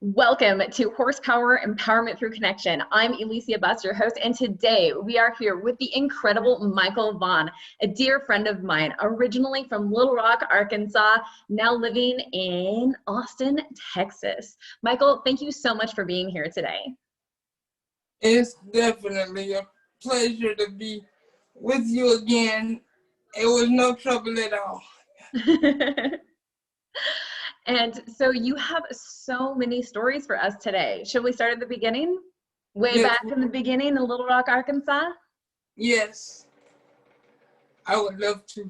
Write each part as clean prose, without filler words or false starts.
Welcome to Horsepower Empowerment Through Connection. I'm Elysia Buss, your host, and today we are here with the incredible Micheal Vaughn, a dear friend of mine, originally from Little Rock, Arkansas, now living in Austin, Texas. Micheal, thank you so much for being here today. It's definitely a pleasure to be with you again. It was no trouble at all. And so you have so many stories for us today. Should we start at the beginning? Way Yes. back in the beginning in Little Rock, Arkansas? Yes, I would love to.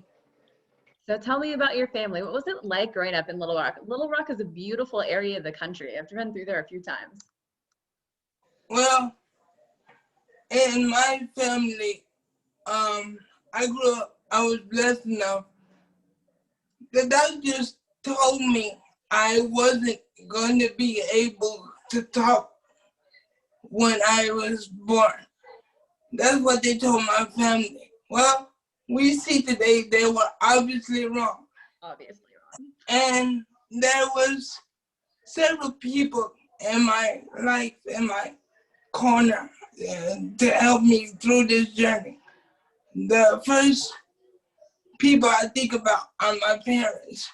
So tell me about your family. What was it like growing up in Little Rock? Little Rock is a beautiful area of the country. I've been through there a few times. Well, in my family, I grew up, I was blessed enough. The doctors told me I wasn't going to be able to talk when I was born. That's what they told my family. Well, we see today they were obviously wrong. Obviously wrong. And there was several people in my life, in my corner, to help me through this journey. The first people I think about are my parents.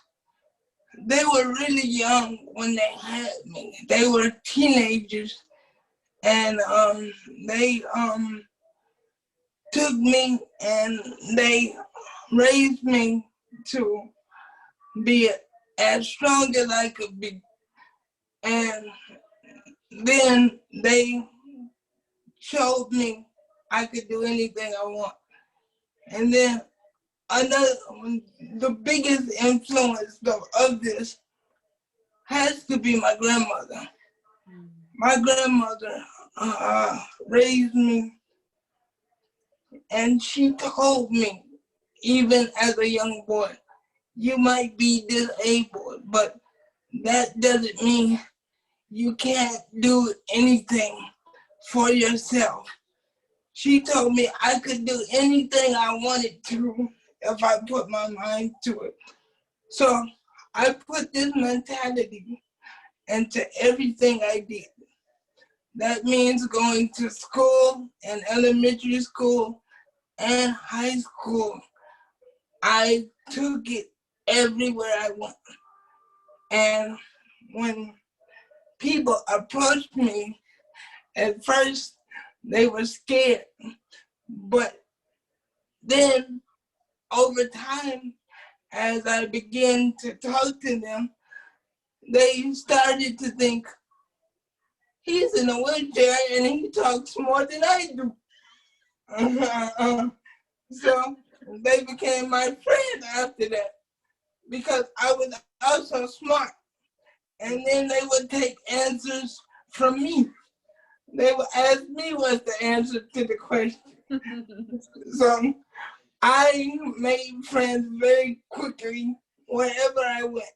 They were really young when they had me. They were teenagers, and they took me and they raised me to be as strong as I could be. And then they showed me I could do anything I want. And then the biggest influence of this has to be my grandmother. My grandmother raised me, and she told me, even as a young boy, you might be disabled, but that doesn't mean you can't do anything for yourself. She told me I could do anything I wanted to if I put my mind to it. So I put this mentality into everything I did. That means going to school and elementary school and high school. I took it everywhere I went. And when people approached me, at first they were scared. But then over time, as I began to talk to them, they started to think, he's in a wheelchair and he talks more than I do. So they became my friend after that, because I was also smart. And then they would take answers from me. They would ask me what's the answer to the question. So I made friends very quickly wherever I went.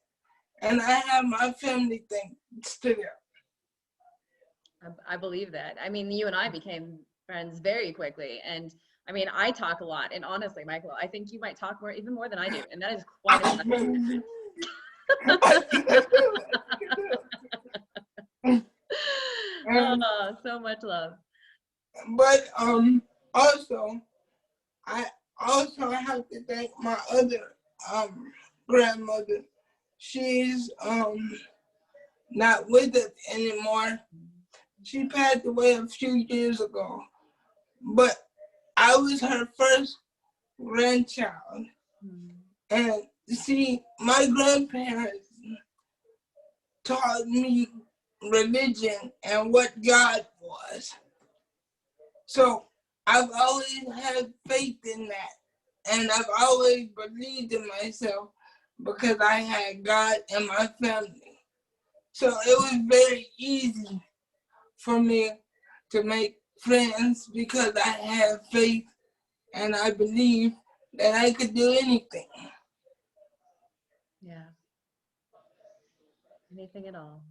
And I have my family thanks to them. I believe that. I mean, you and I became friends very quickly. And I mean, I talk a lot. And honestly, Micheal, I think you might talk even more than I do. And that is quite enough. Oh, so much love. But also, I also have to thank my other grandmother. She's not with us anymore. She passed away a few years ago. But I was her first grandchild. And see, my grandparents taught me religion and what God was. So I've always had faith in that. And I've always believed in myself because I had God and my family. So it was very easy for me to make friends because I had faith and I believed that I could do anything. Yeah. Anything at all.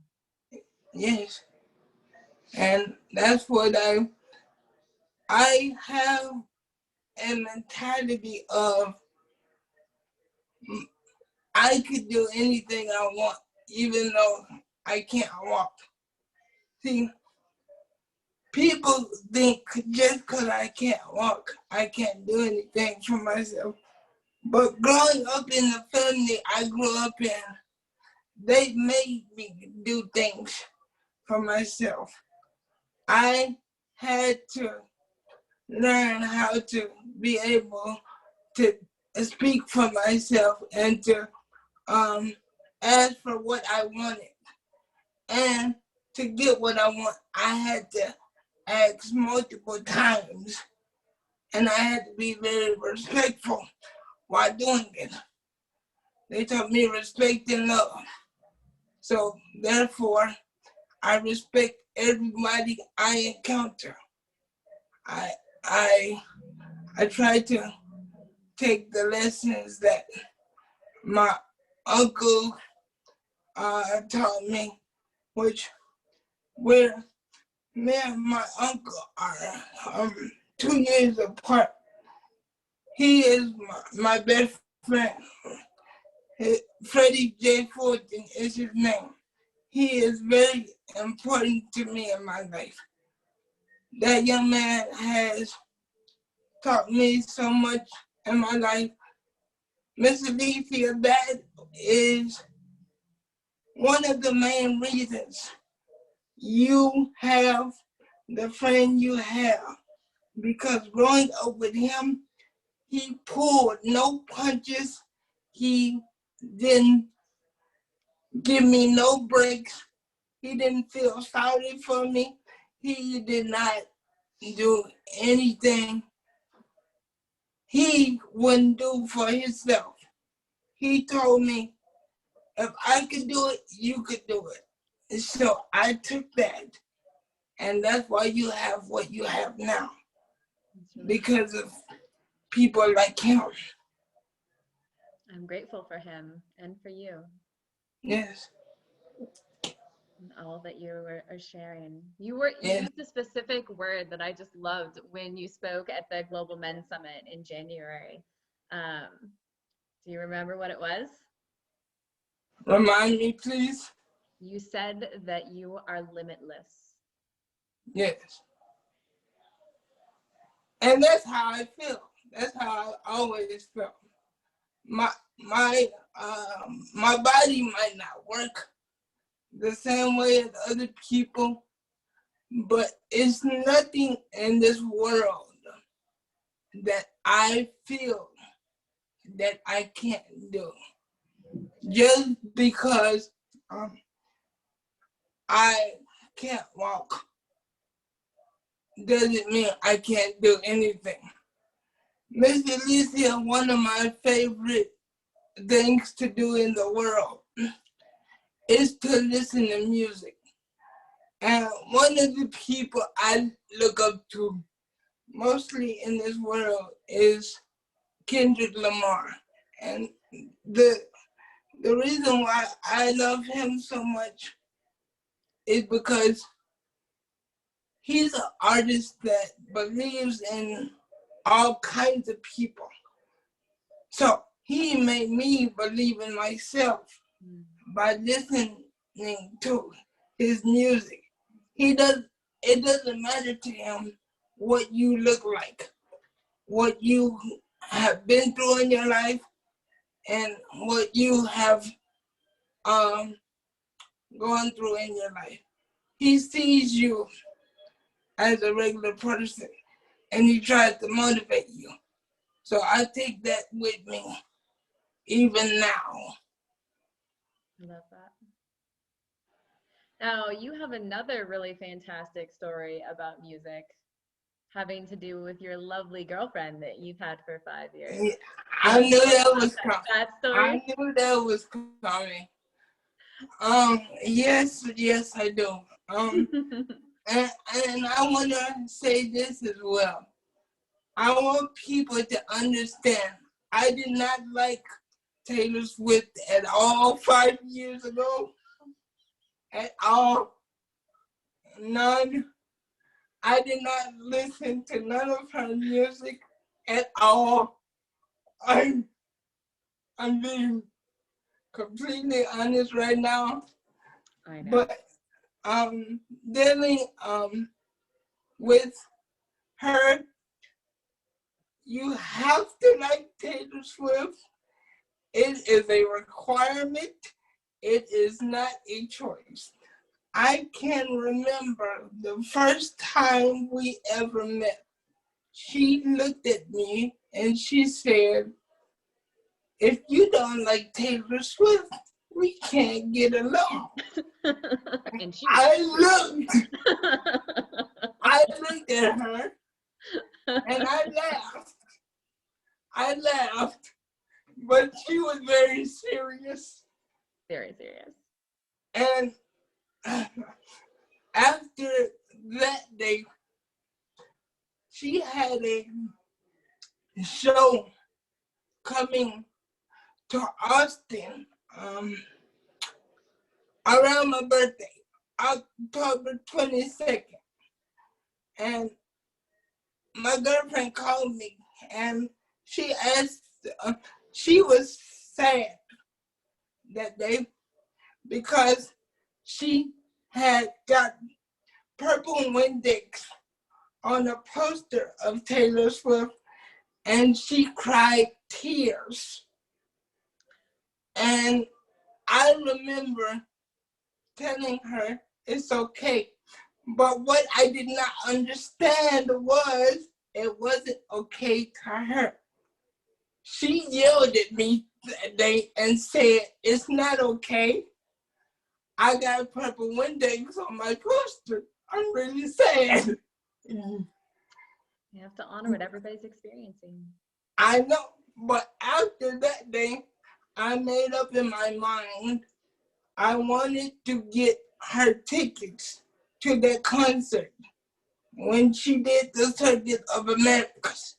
Yes. And that's what I have a mentality of I could do anything I want, even though I can't walk. See, people think just because I can't walk, I can't do anything for myself. But growing up in the family I grew up in, they made me do things for myself. I had to learn how to be able to speak for myself and to ask for what I wanted. And to get what I want, I had to ask multiple times. And I had to be very respectful while doing it. They taught me respect and love. So therefore, I respect everybody I encounter. I try to take the lessons that my uncle taught me, which where me and my uncle are 2 years apart. He is my best friend. Freddie J. Fulton is his name. He is very important to me in my life. That young man has taught me so much in my life. Miss Elysia, that is one of the main reasons you have the friend you have. Because growing up with him, he pulled no punches. He didn't give me no breaks. He didn't feel sorry for me. He did not do anything he wouldn't do for himself. He told me, if I could do it, you could do it. And so I took that. And that's why you have what you have now. Because of people like him. I'm grateful for him and for you. Yes. And all that you are sharing. You used a specific word that I just loved when you spoke at the Global Men's Summit in January. Do you remember what it was? Remind me, please. You said that you are limitless. Yes. And that's how I feel. That's how I always felt. My body might not work the same way as other people, but it's nothing in this world that I feel that I can't do. Just because I can't walk doesn't mean I can't do anything. Miss Elysia, one of my favorite things to do in the world is to listen to music. And one of the people I look up to mostly in this world is Kendrick Lamar. And the reason why I love him so much is because he's an artist that believes in all kinds of people. So he made me believe in myself by listening to his music. It doesn't matter to him what you look like, what you have been through in your life, and what you have gone through in your life. He sees you as a regular person, and he tries to motivate you. So I take that with me, even now. I love that. Now, you have another really fantastic story about music having to do with your lovely girlfriend that you've had for 5 years. Yeah, I knew that was coming. That story? I knew that was coming. Yes, I do. And I want to say this as well. I want people to understand, I did not like Taylor Swift at all 5 years ago. At all. None. I did not listen to none of her music at all. I'm being completely honest right now. I know. But dealing with her. You have to like Taylor Swift. It is a requirement. It is not a choice. I can remember the first time we ever met. She looked at me and she said, if you don't like Taylor Swift, we can't get along. And I looked at her and I laughed, but she was very serious. Very serious. And after that day, she had a show coming to Austin around my birthday, October 22nd. And my girlfriend called me and she asked, she was sad that day because she had got purple Windex on a poster of Taylor Swift and she cried tears. And I remember telling her it's okay. But what I did not understand was it wasn't okay to her. She yelled at me that day and said, it's not okay. I got purple Windex on my poster. I'm really sad. You have to honor what everybody's experiencing. I know, but after that day, I made up in my mind I wanted to get her tickets to that concert when she did the Circuit of Americas.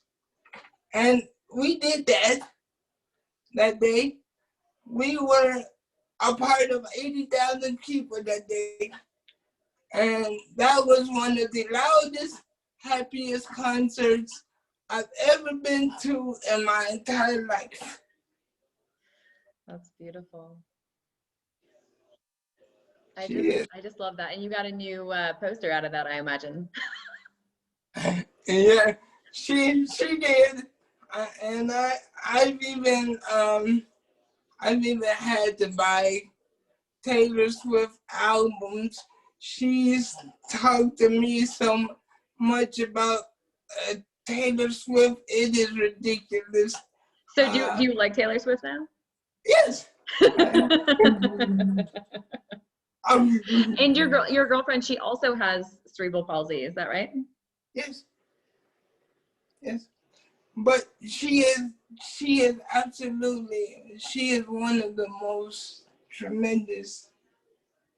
And we did that day. We were a part of 80,000 people that day. And that was one of the loudest, happiest concerts I've ever been to in my entire life. That's beautiful. I just love that. And you got a new poster out of that, I imagine. Yeah, she did. And I've even had to buy Taylor Swift albums. She's talked to me so much about Taylor Swift. It is ridiculous. So do you like Taylor Swift now? Yes. And your girlfriend, she also has cerebral palsy, is that right? Yes. Yes. But she is absolutely, she is one of the most tremendous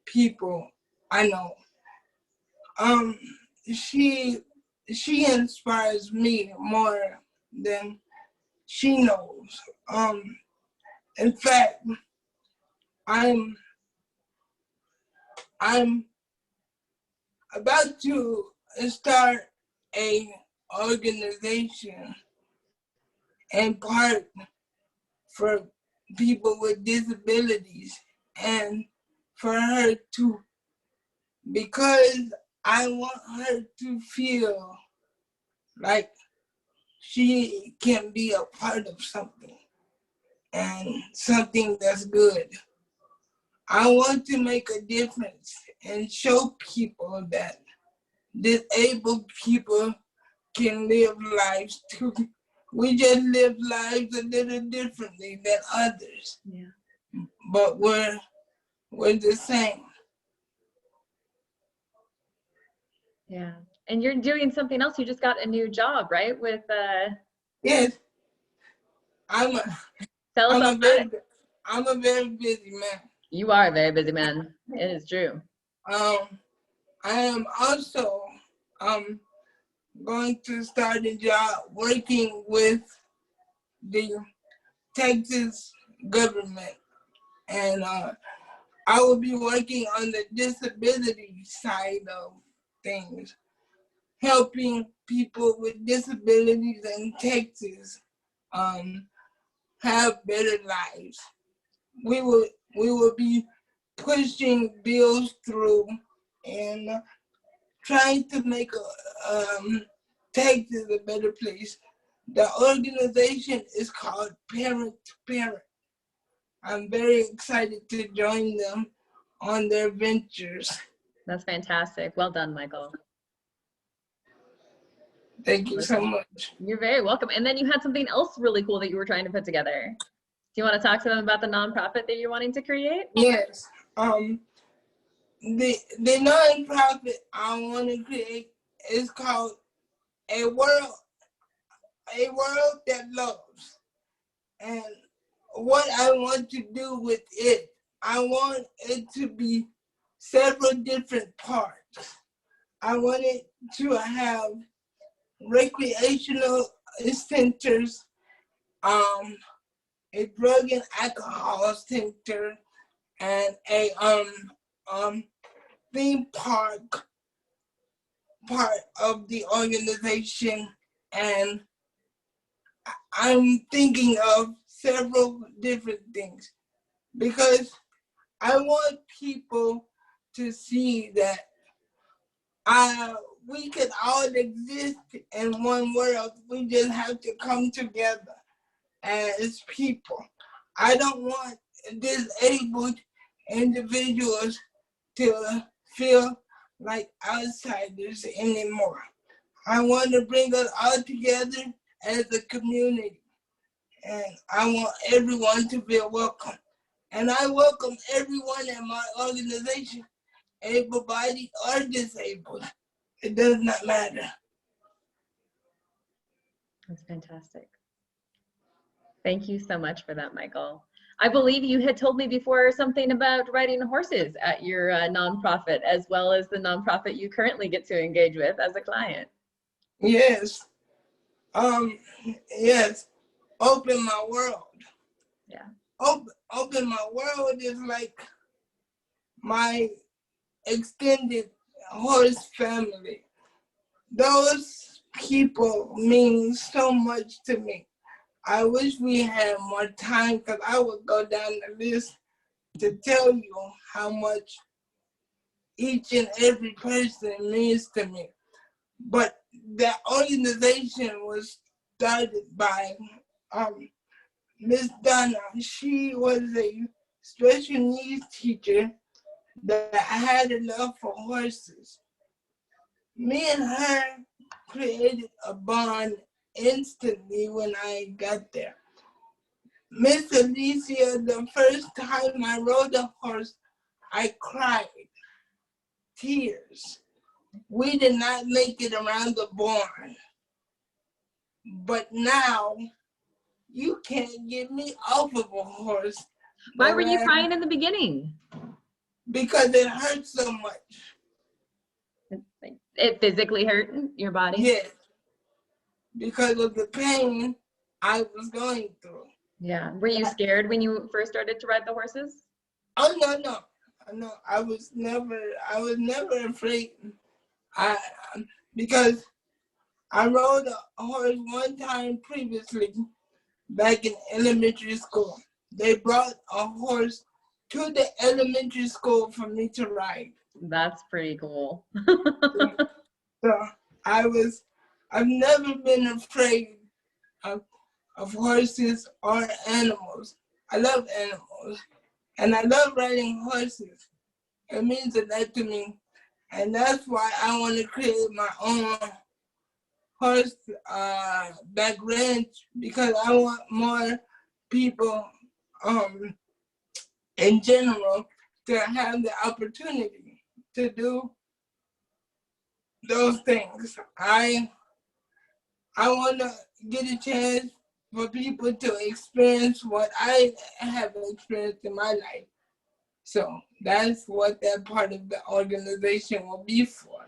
people I know. She inspires me more than she knows. In fact, I'm about to start a organization in part for people with disabilities and for her to, because I want her to feel like she can be a part of something and something that's good. I want to make a difference and show people that disabled people can live lives too. We just live lives a little differently than others. Yeah. But we're the same. Yeah. And you're doing something else. You just got a new job, right? With Yes. I'm a very busy man. You are a very busy man. It is true. I am also going to start a job working with the Texas government, and I will be working on the disability side of things, helping people with disabilities in Texas have better lives. We will be pushing bills through and trying to make Texas a better place. The organization is called Parent to Parent. I'm very excited to join them on their ventures. That's fantastic. Well done, Michael. Thank you so much. You're very welcome. And then you had something else really cool that you were trying to put together. Do you want to talk to them about the nonprofit that you're wanting to create? Yes. The nonprofit I want to create is called A World That Loves. And what I want to do with it, I want it to be several different parts. I want it to have recreational centers, a drug and alcohol center, and a theme park part of the organization. And I'm thinking of several different things because I want people to see that we can all exist in one world. We just have to come together as people. I don't want disabled individuals to feel like outsiders anymore. I want to bring us all together as a community, and I want everyone to feel welcome. And I welcome everyone in my organization, able-bodied or disabled. It does not matter. That's fantastic. Thank you so much for that, Michael. I believe you had told me before something about riding horses at your nonprofit, as well as the nonprofit you currently get to engage with as a client. Yes. Yes. Open my world. Yeah. Open my world is like my extended horse family. Those people mean so much to me. I wish we had more time because I would go down the list to tell you how much each and every person means to me. But that organization was started by Miss Donna. She was a special needs teacher that had a love for horses. Me and her created a bond instantly when I got there. Miss Elysia, the first time I rode a horse, I cried, tears. We did not make it around the barn. But now, you can't get me off of a horse. Why were you crying in the beginning? Because it hurts so much. It physically hurt your body? Yes. Because of the pain I was going through. Yeah. Were you scared when you first started to ride the horses? Oh, no. No, I was never afraid. Because I rode a horse one time previously back in elementary school. They brought a horse to the elementary school for me to ride. That's pretty cool. So I've never been afraid of horses or animals. I love animals, and I love riding horses. It means a lot to me, and that's why I want to create my own horse back ranch, because I want more people in general to have the opportunity to do those things. I want to get a chance for people to experience what I have experienced in my life. So that's what that part of the organization will be for.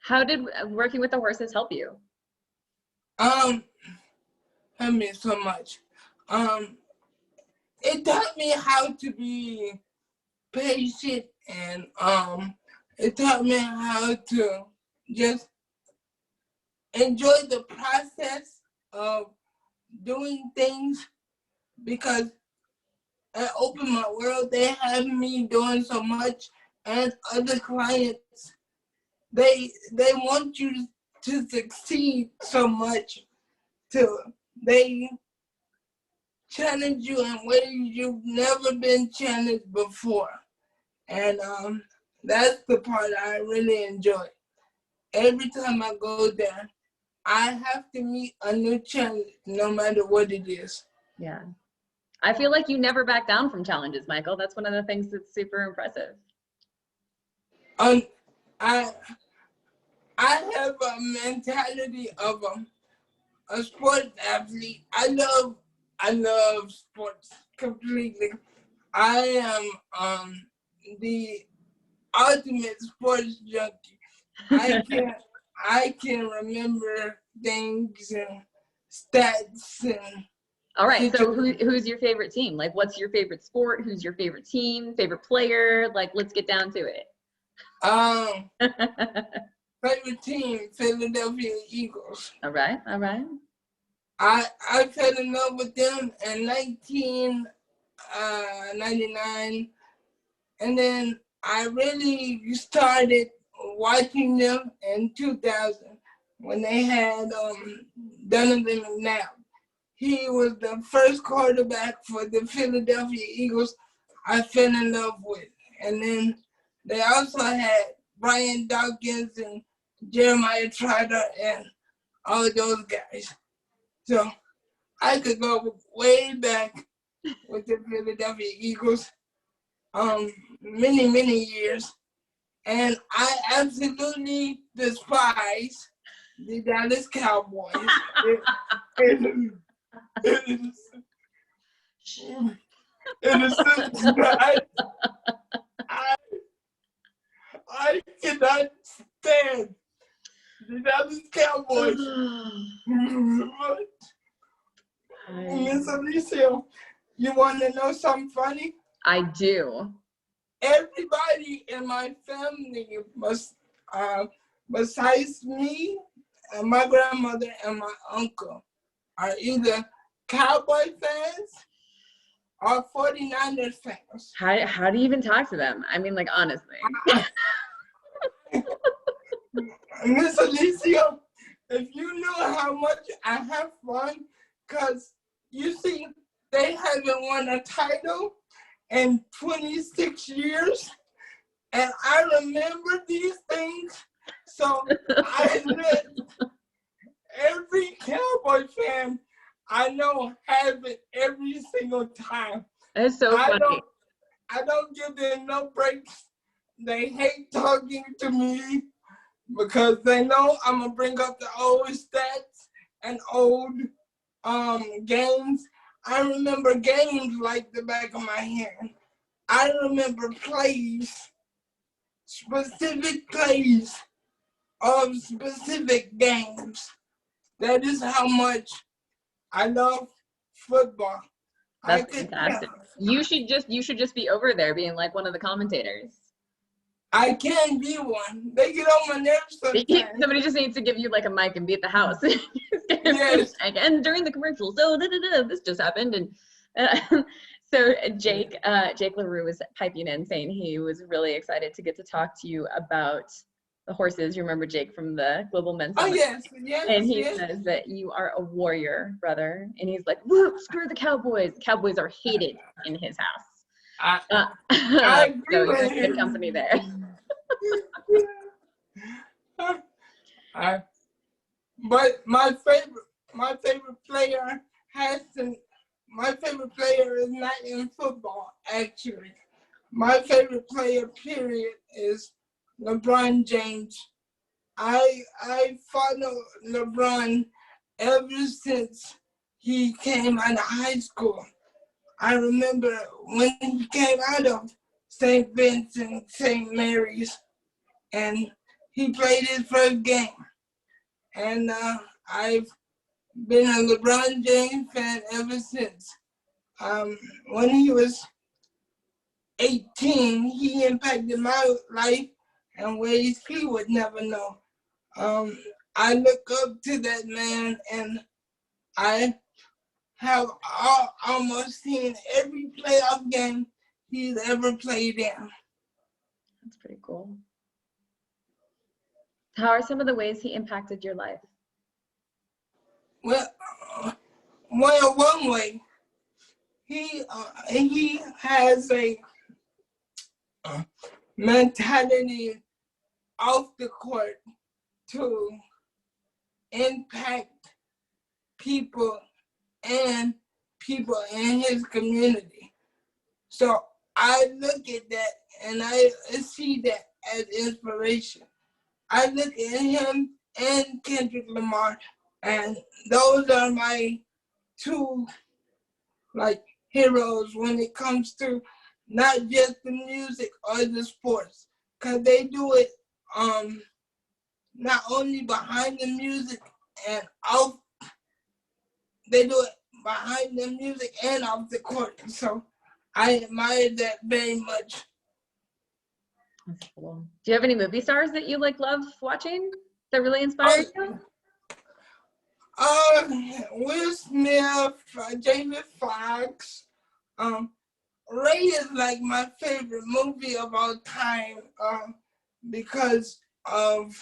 How did working with the horses help you? Helped me so much. It taught me how to be patient, and it taught me how to just enjoy the process of doing things, because it opened my world. They have me doing so much and other clients, they want you to succeed so much till they challenge you in ways you've never been challenged before. And that's the part I really enjoy. Every time I go there, I have to meet a new challenge, no matter what it is. Yeah. I feel like you never back down from challenges, Michael. That's one of the things that's super impressive. I have a mentality of a sports athlete. I love sports completely. I am the ultimate sports junkie. I can remember things and stats and. All right, so who's your favorite team? Like, what's your favorite sport? Who's your favorite team? Favorite player? Like, let's get down to it. Favorite team, Philadelphia Eagles. All right, all right. I fell in love with them in 1999, and then I really started watching them in 2000 when they had Donovan McNabb. He was the first quarterback for the Philadelphia Eagles I fell in love with. And then they also had Brian Dawkins and Jeremiah Trotter and all those guys. So I could go way back with the Philadelphia Eagles, many years. And I absolutely despise the Dallas Cowboys. In a sense that I cannot stand the Dallas Cowboys. Miss Elysia, you want to know something funny? I do. Everybody in my family besides me and my grandmother and my uncle are either Cowboy fans or 49ers fans. How do you even talk to them? I mean, like, honestly. Miss Elysia, if you knew how much I have fun, because you see, they haven't won a title in 26 years, and I remember these things, so I let every Cowboy fan I know have it every single time. It's so funny. I don't give them no breaks. They hate talking to me because they know I'm gonna bring up the old stats and old games. I remember games like the back of my hand. I remember specific plays of specific games. That is how much I love football. That's fantastic. You should just be over there being like one of the commentators. I can be one. They get on my nerves sometimes. Somebody just needs to give you like a mic and be at the house. Yes. And during the commercial, so this just happened, and so Jake LaRue was piping in saying he was really excited to get to talk to you about the horses. You remember Jake from the Global Men's Summit? Oh yes. And he says that you are a warrior, brother. And he's like, whoop, screw the Cowboys. Cowboys are hated in his house. I agree so with you're him. good company there. But my favorite player is not in football, actually. My favorite player, period, is LeBron James. I follow LeBron ever since he came out of high school. I remember when he came out of St. Vincent, St. Mary's, and he played his first game. And I've been a LeBron James fan ever since. When he was 18, he impacted my life in ways he would never know. I look up to that man, and I have almost seen every playoff game he's ever played in. That's pretty cool. How are some of the ways he impacted your life? Well, one way, he has a mentality off the court to impact people and people in his community. So I look at that and I see that as inspiration. I look at him and Kendrick Lamar, and those are my two like heroes when it comes to not just the music or the sports, because they do it not only behind the music and off, they do it behind the music and off the court. So I admire that very much. That's cool. Do you have any movie stars that you like love watching that really inspire you? Will Smith, Jamie Foxx, Ray is like my favorite movie of all time, because of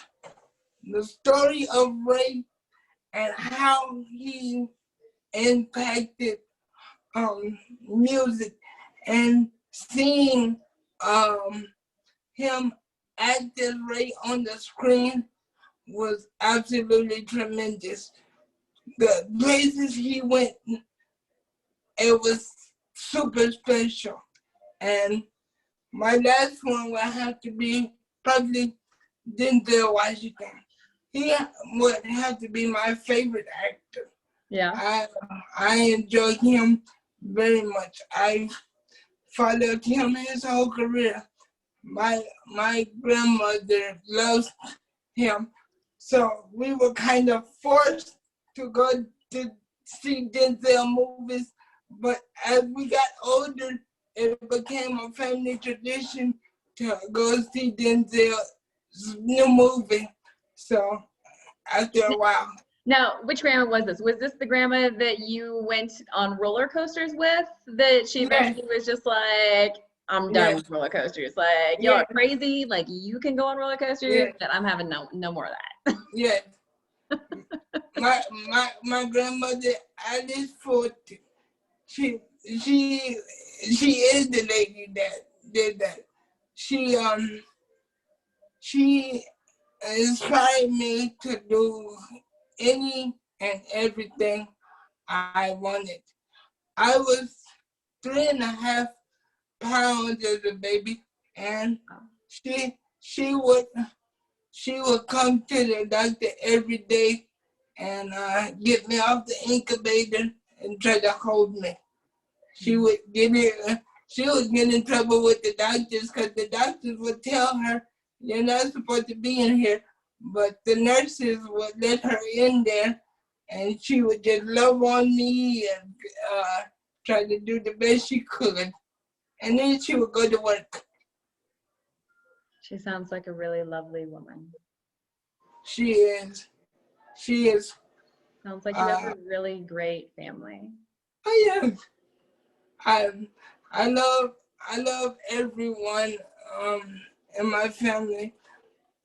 the story of Ray and how he impacted music, and seeing him act as Ray on the screen was absolutely tremendous. The places he went, it was super special. And my last one would have to be probably Denzel Washington. He would have to be my favorite actor. Yeah. I enjoyed him very much. I followed him his whole career. My grandmother loves him, so we were kind of forced to go to see Denzel movies. But as we got older, it became a family tradition to go see Denzel's new movie. So after a while. Now, which grandma was this? Was this the grandma that you went on roller coasters with? That she eventually was just like, I'm done with roller coasters. Like, y'all are crazy. Like, you can go on roller coasters, but I'm having no more of that. Yeah. my grandmother, Alice Ford, she is the lady that did that. She inspired me to do any and everything I wanted. I was 3.5 pounds as a baby, and she would come to the doctor every day and get me off the incubator and try to hold me. She would get in trouble with the doctors because the doctors would tell her, you're not supposed to be in here. But the nurses would let her in there, and she would just love on me and try to do the best she could. And then she would go to work. She sounds like a really lovely woman. She is. Sounds like you have a really great family. Oh yeah. I love everyone in my family.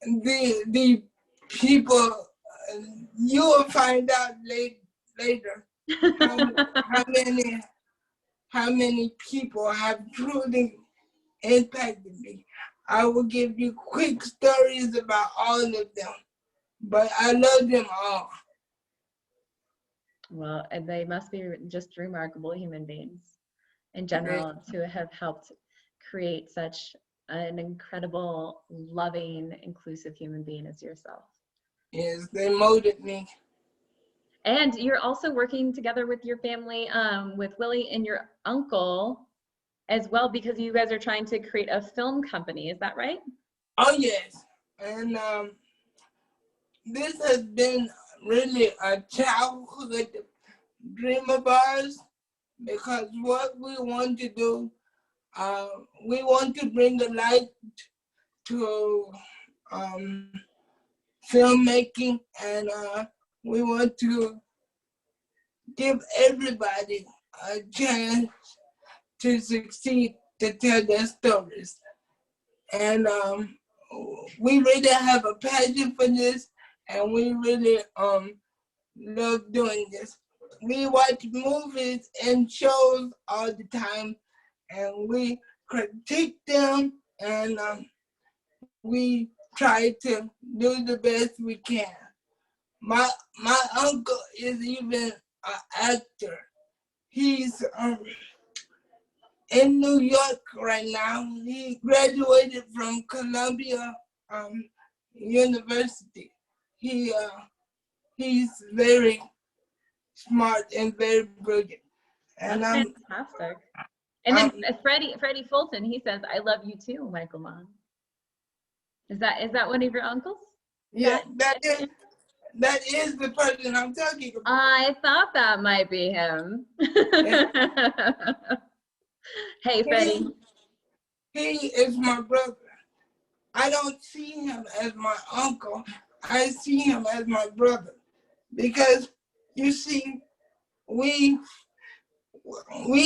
The people, you will find out later how many people have truly impacted me. I will give you quick stories about all of them, but I love them all. Well, and they must be just remarkable human beings in general to have helped create such an incredible, loving, inclusive human being as yourself. Yes, they molded me. And you're also working together with your family, with Willie and your uncle as well, because you guys are trying to create a film company. Is that right? Oh, yes. And this has been really a childhood dream of ours, because what we want to do, we want to bring the light to filmmaking, and we want to give everybody a chance to succeed, to tell their stories. And we really have a passion for this, and we really love doing this. We watch movies and shows all the time, and we critique them, and we try to do the best we can. My uncle is even an actor. He's in New York right now. He graduated from Columbia University. He's very smart and very brilliant. And That's fantastic. And then Freddie Fulton, he says, "I love you too, Micheal Vaughn." Is that one of your uncles? Yeah, that is the person I'm talking about. I thought that might be him. Hey, Freddie. He is my brother. I don't see him as my uncle. I see him as my brother. Because, you see, we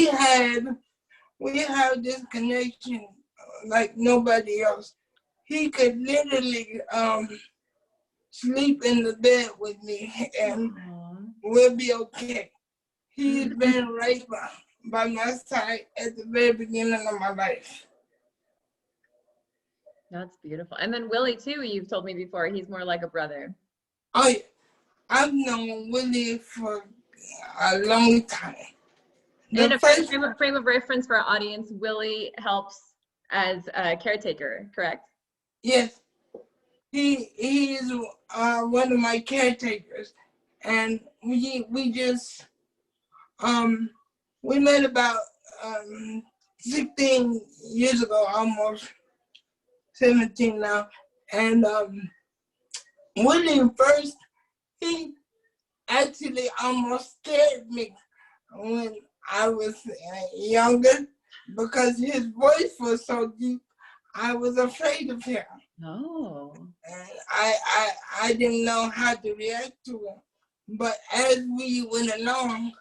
have this connection like nobody else. He could literally sleep in the bed with me and we'll be okay. He's been right by my side at the very beginning of my life. That's beautiful. And then Willie too, you've told me before, he's more like a brother. Oh yeah. I've known Willie for a long time. And a frame of reference for our audience, Willie helps as a caretaker, correct? Yes. He is one of my caretakers, and we just we met about 16 years ago, almost 17 now, and Willie first, he actually almost scared me when I was younger because his voice was so deep. I was afraid of him. Oh. And I didn't know how to react to him. But as we went along,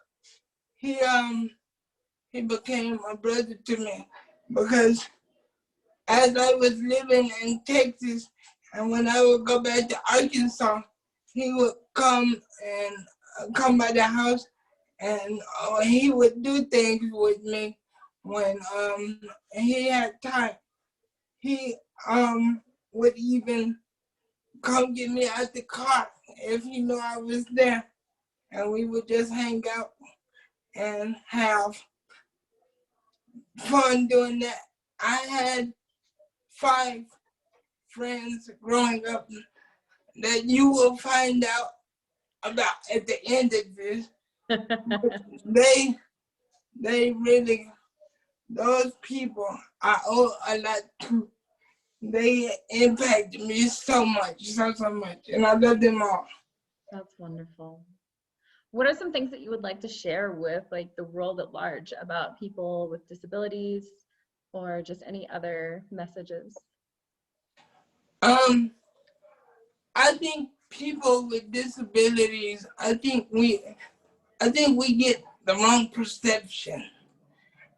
he became a brother to me because as I was living in Texas and when I would go back to Arkansas, he would come by the house and he would do things with me when he had time. He would even come get me out the car if he knew I was there. And we would just hang out and have fun doing that. I had 5 friends growing up that you will find out about at the end of this. They really, those people I owe a lot to. They impacted me so much, so much, and I love them all. That's wonderful. What are some things that you would like to share with like the world at large about people with disabilities or just any other messages? I think people with disabilities, I think we get the wrong perception.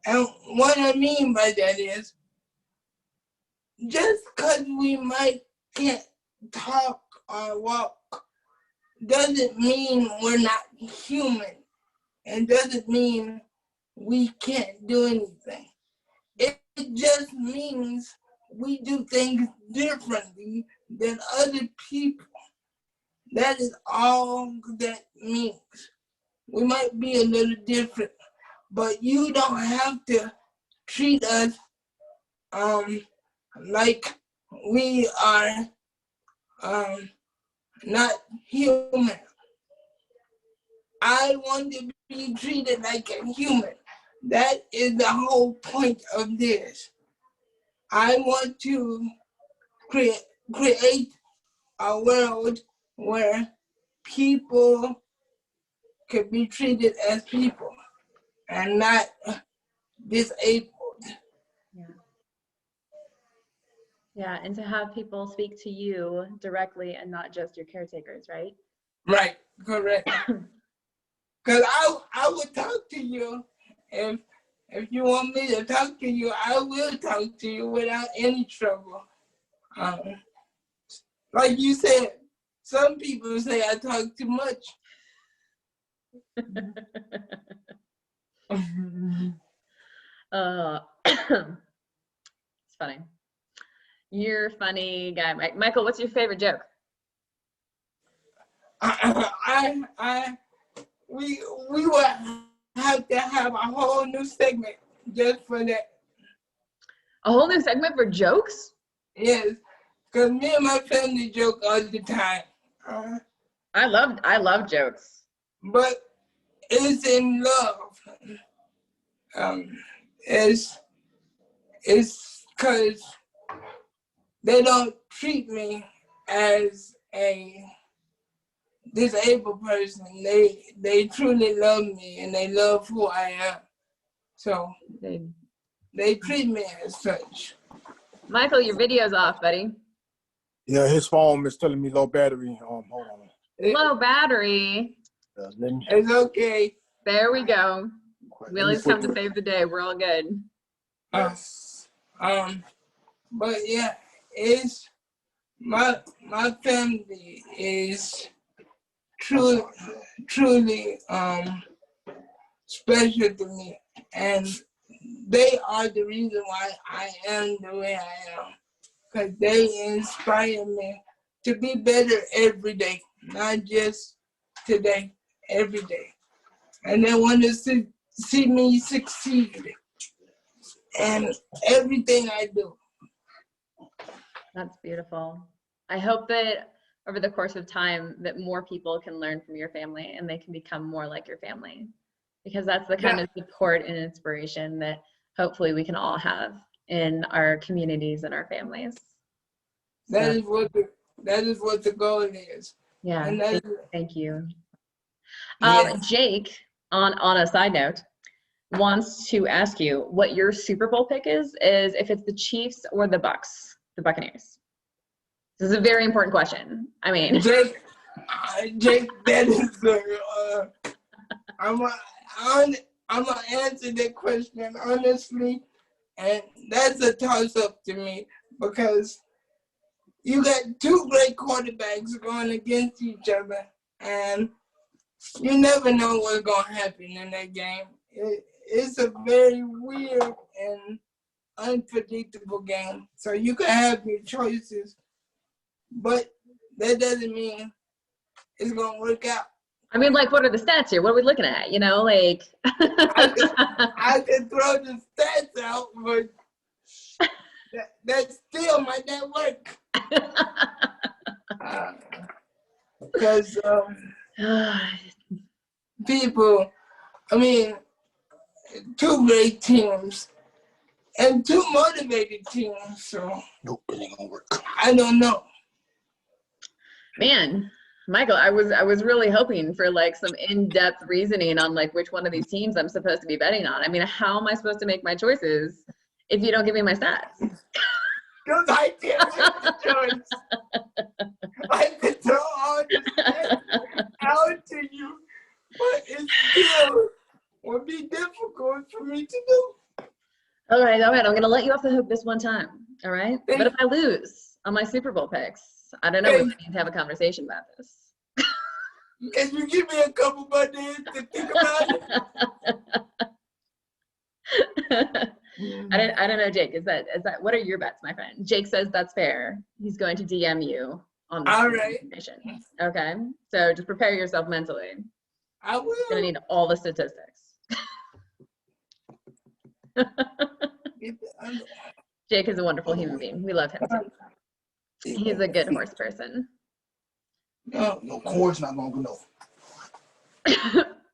And what I mean by that is, just because we can't talk or walk doesn't mean we're not human. And doesn't mean we can't do anything. It just means we do things differently than other people. That is all that means. We might be a little different, but you don't have to treat us like we are not human. I want to be treated like a human. That is the whole point of this. I want to create a world where people could be treated as people and not disabled. Yeah, and to have people speak to you directly and not just your caretakers, right? Right, correct. Because I would talk to you if If you want me to talk to you, I will talk to you without any trouble. Like you said, some people say I talk too much. It's funny. You're a funny guy. Michael, what's your favorite joke? We would have to have a whole new segment just for that. A whole new segment for jokes? Yes, because me and my family joke all the time. I love jokes. But it's in love. It's because they don't treat me as a disabled person. They truly love me and they love who I am. So they treat me as such. Michael, your video's off, buddy. Yeah, his phone is telling me low battery. Hold on. Low battery. It's okay. There we go. Willie's come to save the day. We're all good. But yeah, it's my family is truly special to me, and they are the reason why I am the way I am, because they inspire me to be better every day, not just today, every day. And they want to see me succeed in everything I do. That's beautiful. I hope that over the course of time that more people can learn from your family and they can become more like your family, because that's the kind of support and inspiration that hopefully we can all have in our communities and our families. That is what the goal is. Yeah, thank you. Yes. Jake, on a side note, wants to ask you what your Super Bowl pick is if it's the Chiefs or the Buccaneers. This is a very important question. I mean, Jake, that is I'm gonna answer that question honestly, and that's a toss-up to me because you got two great quarterbacks going against each other, and you never know what's gonna happen in that game. It's a very weird and unpredictable game, so you can have your choices, but that doesn't mean it's gonna work out. I mean, like, what are the stats here? What are we looking at? You know, like. I could throw the stats out, but that still might not work. Because people, I mean, two great teams and two motivated teams, so nope, it ain't gonna work. I don't know. Man, Michael, I was really hoping for like some in-depth reasoning on like which one of these teams I'm supposed to be betting on. I mean, how am I supposed to make my choices if you don't give me my stats? Because I can't make the choice. I could throw all the stats out to you, but it still would be difficult for me to do. All right. I'm going to let you off the hook this one time. All right. But if I lose on my Super Bowl picks, I don't know. We need to have a conversation about this. Can you give me a couple more days to think about it? I don't know, Jake. Is that what are your bets, my friend? Jake says that's fair. He's going to DM you on this information. Okay. So just prepare yourself mentally. I will. You're gonna need all the statistics. Jake is a wonderful human being. We love him too. He's a good horse person. No horse, not long enough.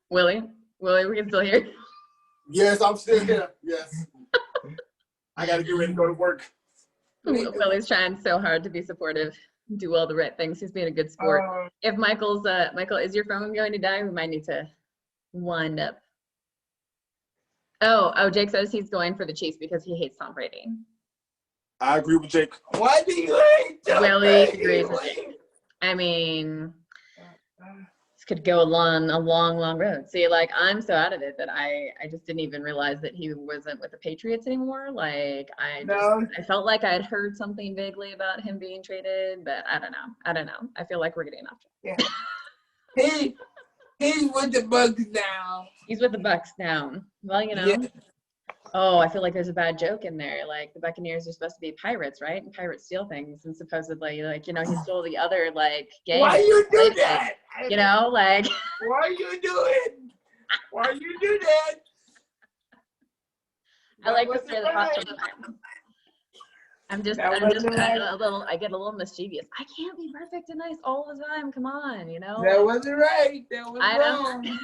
Willie, we can still hear you. Yes, I'm still here. Yes. I gotta get ready to go to work. Willie's trying so hard to be supportive, do all the right things. He's being a good sport. If Michael, is your phone going to die? We might need to wind up. Oh, Jake says he's going for the Chiefs because he hates Tom Brady. I agree with Jake. Why do you hate Tom Willie Brady? agrees with Jake. I mean, it's could go along a long, long road. See, like, I'm so out of it that I just didn't even realize that he wasn't with the Patriots anymore. Like, I felt like I had heard something vaguely about him being traded, but I don't know. I feel like we're getting off track. Yeah. He's with the Bucks now. He's with the Bucks now. Well, you know. Yeah. Oh, I feel like there's a bad joke in there. Like, the Buccaneers are supposed to be pirates, right? And pirates steal things. And supposedly, like, you know, he stole the other, like, gang. Why you do that? You know, like. Why you do it? Why you do that? I like to stir the pot sometimes. I'm just I get a little mischievous. I can't be perfect and nice all the time. Come on, you know. That wasn't right. That was wrong.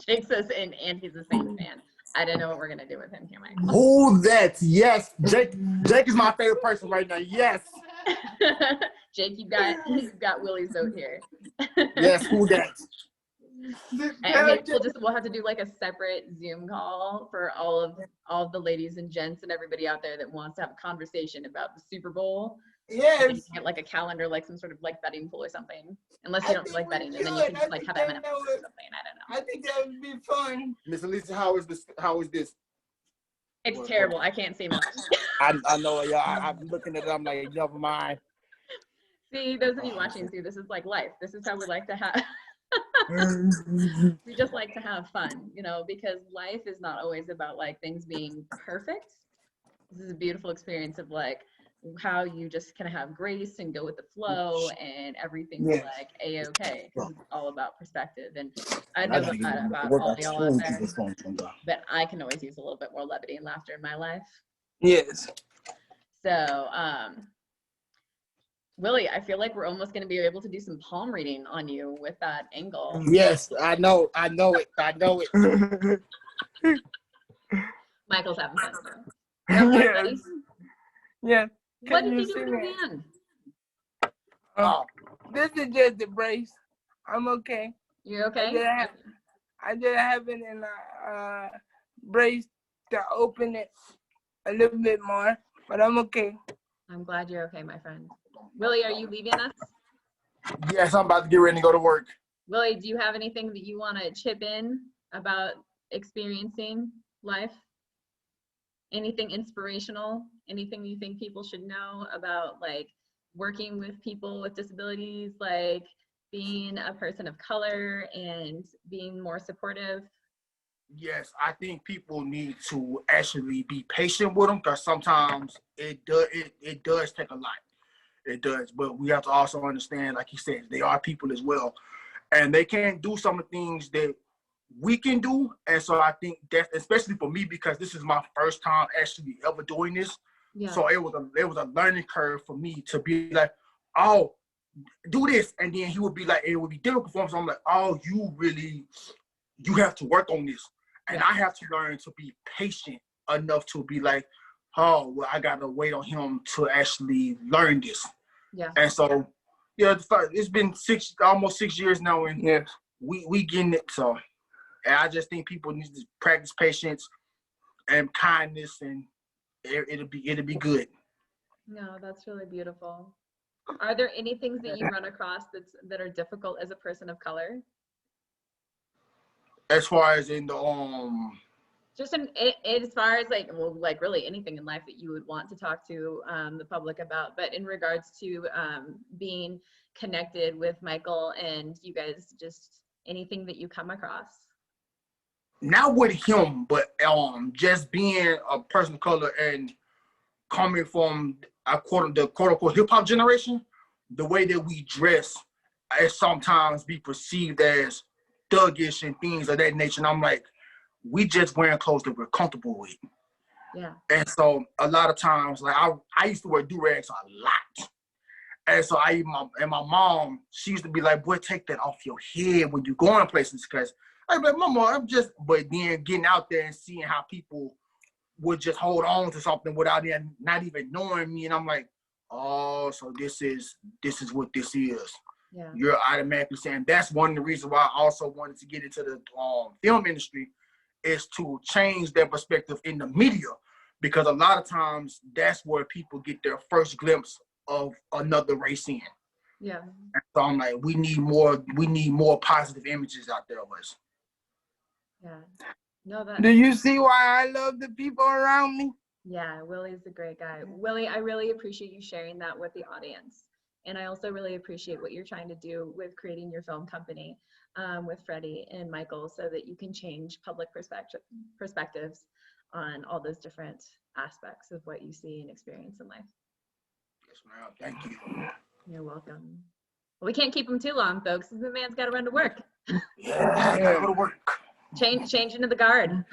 Jake says, and he's a Saints fan. I don't know what we're gonna do with him here, Mike. Who that? Yes, Jake is my favorite person right now. Yes. Jake, you've got Willie's vote here. Yes, who that? And we'll have to do like a separate Zoom call for all of the ladies and gents and everybody out there that wants to have a conversation about the Super Bowl. Yes. Get like a calendar, like some sort of like betting pool or something. Unless you don't like betting, and then you can just like have them in a pool or something. I don't know. I think that would be fun. Miss Elysia, how is this? It's terrible. I can't see much. I know, y'all. I'm looking at it. I'm like, never mind. See, those of you watching too, this is like life. This is how we like to have. We just like to have fun, you know, because life is not always about like things being perfect. This is a beautiful experience of like how you just kind of have grace and go with the flow, and everything's like a-okay. It's all about perspective. And I know about all y'all out there, but I can always use a little bit more levity and laughter in my life. Yes. So, Willie, I feel like we're almost going to be able to do some palm reading on you with that angle. Yes, I know it. Michael's having fun too. Yes. Yeah. What did you do with your hand? Oh, this is just a brace. I'm okay. You're okay? I just have it in a brace to open it a little bit more, but I'm okay. I'm glad you're okay, my friend. Willie, are you leaving us? Yes, I'm about to get ready to go to work. Willie, do you have anything that you want to chip in about experiencing life? Anything inspirational? Anything you think people should know about like working with people with disabilities, like being a person of color and being more supportive? Yes, I think people need to actually be patient with them, because sometimes it does take a lot. It does, but we have to also understand, like he said, they are people as well, and they can't do some of the things that we can do. And so I think that, especially for me, because this is my first time actually ever doing this, so it was a learning curve for me to be like, oh, do this, and then he would be like, it would be difficult for him. So I'm like, oh, you have to work on this, and I have to learn to be patient enough to be like, oh, well, I gotta wait on him to actually learn this. Yeah. And so, yeah, it's been almost 6 years now, and we getting it. So, and I just think people need to practice patience and kindness, and it'll be good. No, that's really beautiful. Are there any things that you run across that are difficult as a person of color? As far as in the just as far as like, well, like really anything in life that you would want to talk to the public about, but in regards to being connected with Michael and you guys, just anything that you come across. Not with him, but just being a person of color and coming from the quote unquote hip hop generation, the way that we dress is sometimes be perceived as thuggish and things of that nature. And I'm like, we just wearing clothes that we're comfortable with. Yeah. And so a lot of times, like I used to wear do-rags a lot. And so my mom, she used to be like, boy, take that off your head when you going places, because I'm like, Mama, but then getting out there and seeing how people would just hold on to something without not even knowing me. And I'm like, oh, so this is what this is. Yeah. You're automatically saying. That's one of the reasons why I also wanted to get into the film industry, is to change their perspective in the media, because a lot of times that's where people get their first glimpse of another race in. Yeah. So I'm like, we need more positive images out there of us. Yeah. No, that. Do you see why I love the people around me? Yeah, Willie's a great guy. Willie, I really appreciate you sharing that with the audience. And I also really appreciate what you're trying to do with creating your film company with Freddie and Michael so that you can change public perspectives on all those different aspects of what you see and experience in life. Yes, ma'am. Thank you. You're welcome. Well, we can't keep him too long, folks. The man's got to run to work. Yeah, gotta go to work. Change into the guard.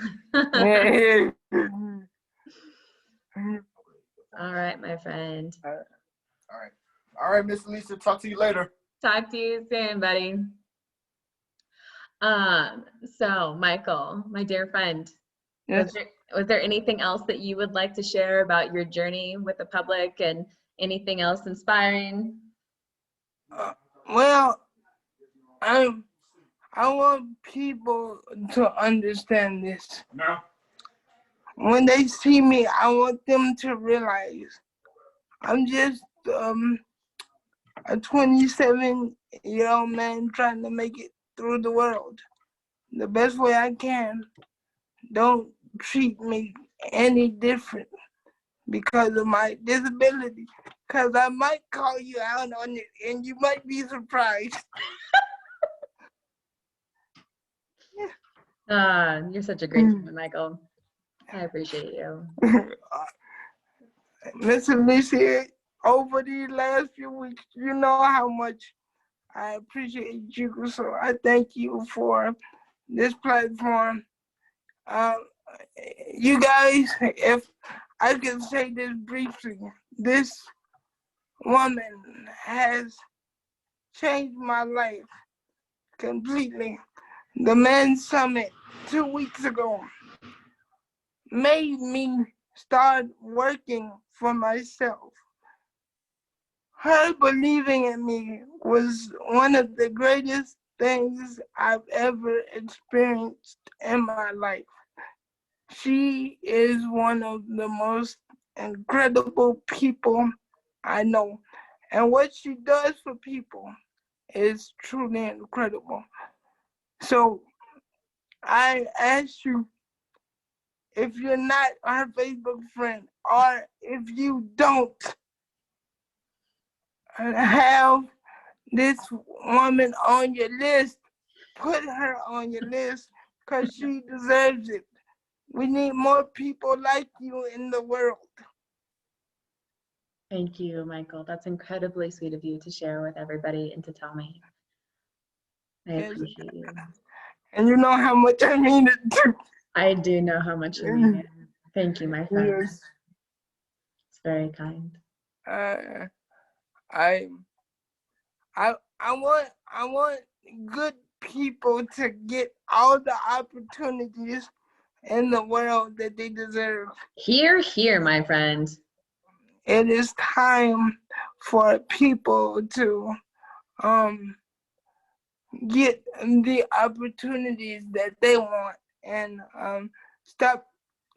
All right, my friend. All right, Miss Lisa. Talk to you later. Talk to you soon, buddy. So Michael, my dear friend, Yes. was there anything else that you would like to share about your journey with the public and anything else inspiring? Well, I want people to understand this. No. When they see me, I want them to realize I'm just a 27-year-old man trying to make it through the world the best way I can. Don't treat me any different because of my disability, because I might call you out on it and you might be surprised. You're such a great human, Michael. I appreciate you. Miss Elysia, over these last few weeks, you know how much I appreciate you. So I thank you for this platform. You guys, if I can say this briefly, this woman has changed my life completely. The Men's Summit 2 weeks ago made me start working for myself. Her believing in me was one of the greatest things I've ever experienced in my life. She is one of the most incredible people I know. And what she does for people is truly incredible. So I ask you, if you're not our Facebook friend, or if you don't have this woman on your list, put her on your list because she deserves it. We need more people like you in the world. Thank you, Michael. That's incredibly sweet of you to share with everybody and to tell me. I appreciate you. And you know how much I mean it too. I do know how much you mean it. Thank you, my friend. Yes. It's very kind. I want good people to get all the opportunities in the world that they deserve. Hear, hear, my friend. It is time for people to get the opportunities that they want and stop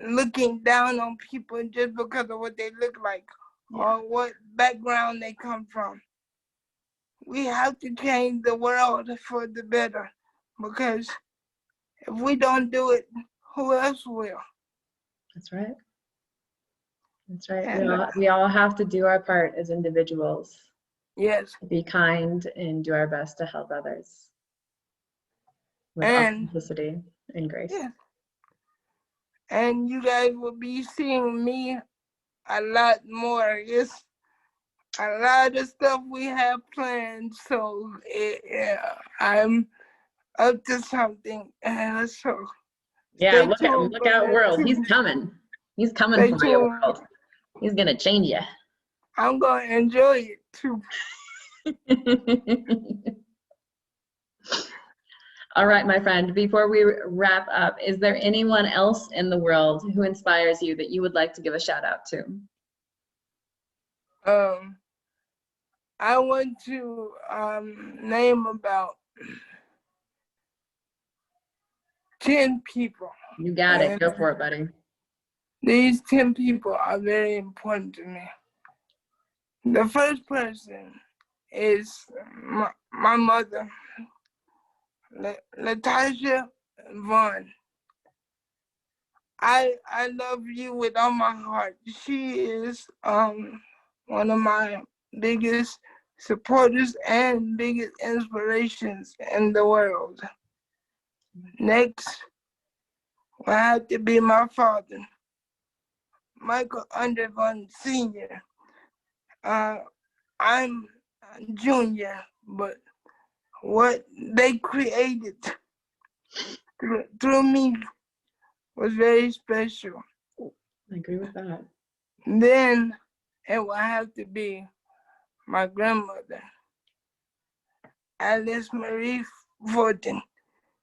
looking down on people just because of what they look like or what background they come from. We have to change the world for the better, because if we don't do it, who else will? That's right. That's right. We all have to do our part as individuals. Yes. Be kind and do our best to help others with authenticity and grace. Yeah. And you guys will be seeing me a lot more. It's a lot of stuff we have planned, so I'm up to something. So yeah, look out, world. He's coming. He's coming for your world. He's gonna change you. I'm gonna enjoy it too. All right, my friend, before we wrap up, is there anyone else in the world who inspires you that you would like to give a shout out to? I want to name about 10 people. You got it. Go for it, buddy. These 10 people are very important to me. The first person is my mother, Elysia Vaughn. I love you with all my heart. She is one of my biggest supporters and biggest inspirations in the world. Next will have to be my father, Michael Vaughn Sr. I'm a junior, but what they created through me was very special. I agree with that. Then it will have to be my grandmother, Alice Marie Fortin.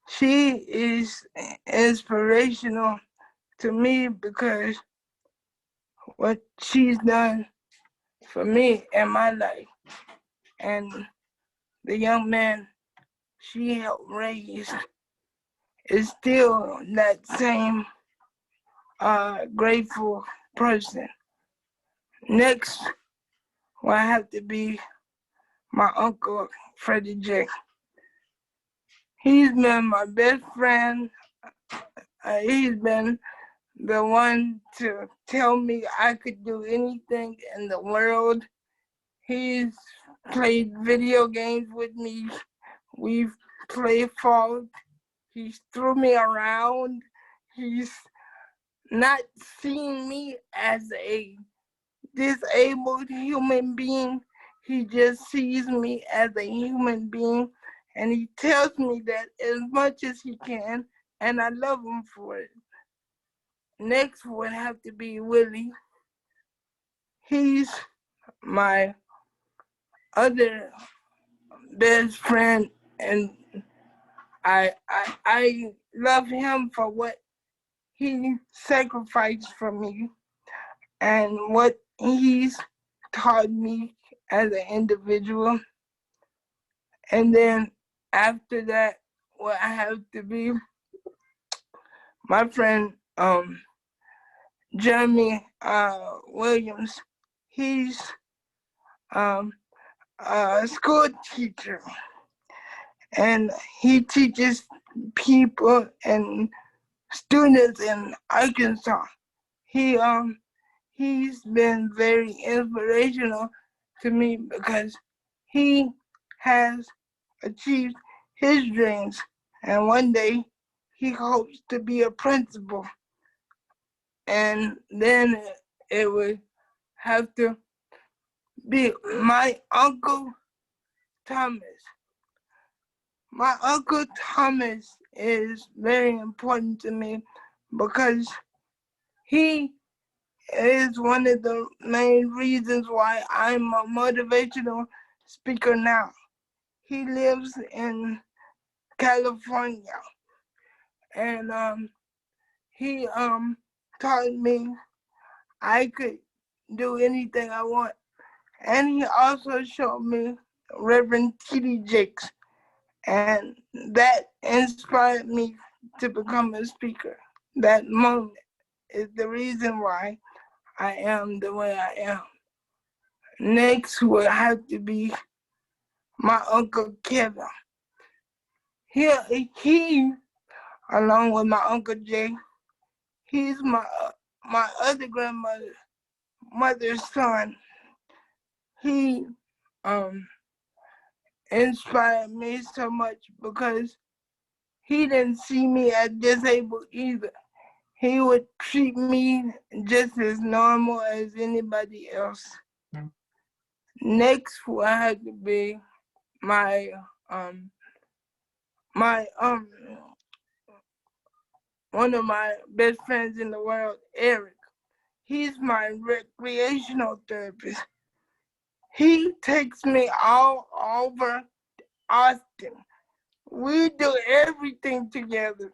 She is inspirational to me because what she's done for me in my life and the young man she helped raise is still that same grateful person. Next will have to be my uncle, Freddie J. He's been my best friend. He's been the one to tell me I could do anything in the world. He's played video games with me. We've played fall. He's threw me around. He's not seen me as a disabled human being. He just sees me as a human being, and he tells me that as much as he can, and I love him for it. Next would have to be Willie. He's my other best friend, and I love him for what he sacrificed for me and what he's taught me as an individual. And then after that, will have to be my friend Jeremy Williams. He's a school teacher, and he teaches people and students in Arkansas. He's been very inspirational to me because he has achieved his dreams, and one day he hopes to be a principal. And then it would have to be my Uncle Thomas. My Uncle Thomas is very important to me because he is one of the main reasons why I'm a motivational speaker now. He lives in California, and he taught me I could do anything I want. And he also showed me Reverend T.D. Jakes, and that inspired me to become a speaker. That moment is the reason why I am the way I am. Next would have to be my Uncle Kevin. He along with my Uncle Jay, he's my other grandmother's son. He inspired me so much because he didn't see me as disabled either. He would treat me just as normal as anybody else. Next will have to be my one of my best friends in the world, Eric. He's my recreational therapist. He takes me all over Austin. We do everything together.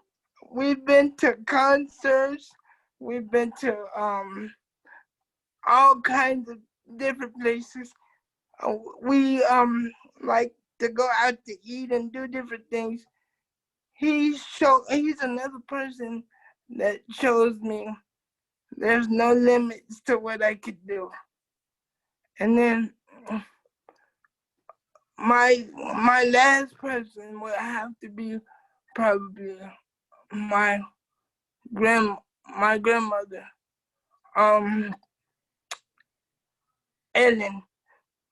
We've been to concerts. We've been to all kinds of different places. We like to go out to eat and do different things. He's another person that shows me there's no limits to what I could do. And then my last person would have to be probably my grandmother, Ellen.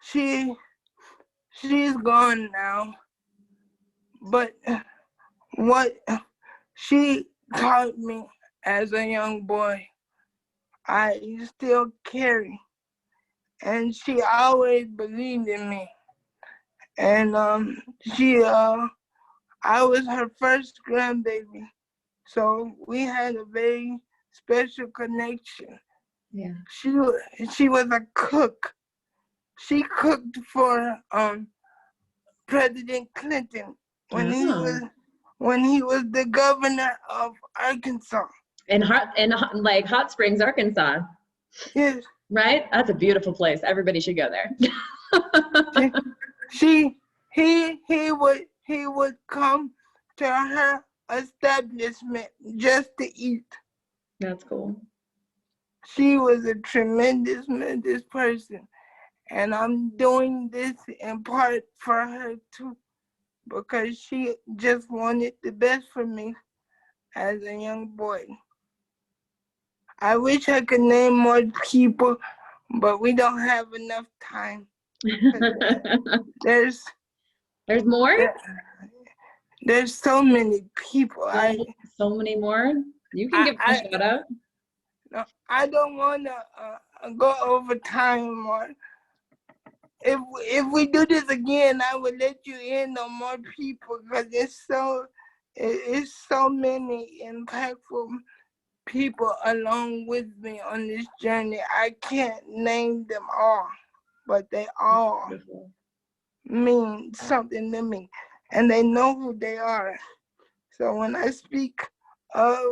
She's gone now, but what she taught me as a young boy, I still carry, and she always believed in me. And I was her first grandbaby, so we had a very special connection. Yeah. She was a cook. She cooked for President Clinton when he was the governor of Arkansas. In Hot Springs, Arkansas. Yes. Right? That's a beautiful place. Everybody should go there. He would come to her establishment just to eat. That's cool. She was a tremendous person. And I'm doing this in part for her too, because she just wanted the best for me as a young boy. I wish I could name more people, but we don't have enough time. There's more? There's so many people. So many more? You can give a shout out. No, I don't want to go over time, or if we do this again, I would let you in on more people, because it's so many impactful people along with me on this journey. I can't name them all, but they all mean something to me, and they know who they are. So when I speak of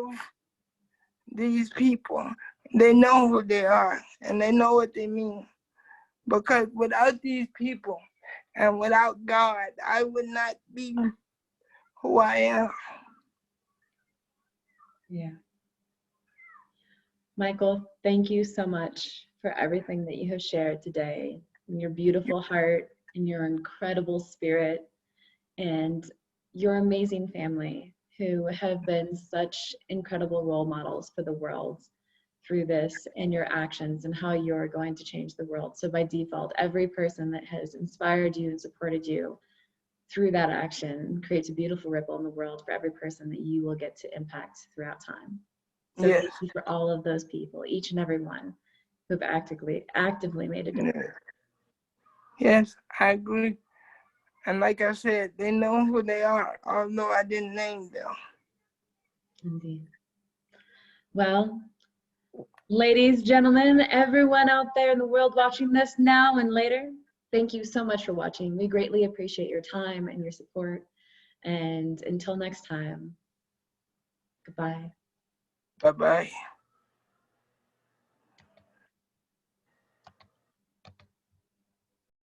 these people, they know who they are, and they know what they mean. Because without these people and without God, I would not be who I am. Yeah. Micheal, thank you so much for everything that you have shared today, and your beautiful heart, and your incredible spirit, and your amazing family, who have been such incredible role models for the world through this and your actions and how you're going to change the world. So by default, every person that has inspired you and supported you through that action creates a beautiful ripple in the world for every person that you will get to impact throughout time. So Yes. thank you for all of those people, each and every one, who've actively made a difference. Yes, I agree. And like I said, they know who they are, although I didn't name them. Indeed. Well, ladies, gentlemen, everyone out there in the world watching this now and later, thank you so much for watching. We greatly appreciate your time and your support. And until next time, goodbye. Bye-bye.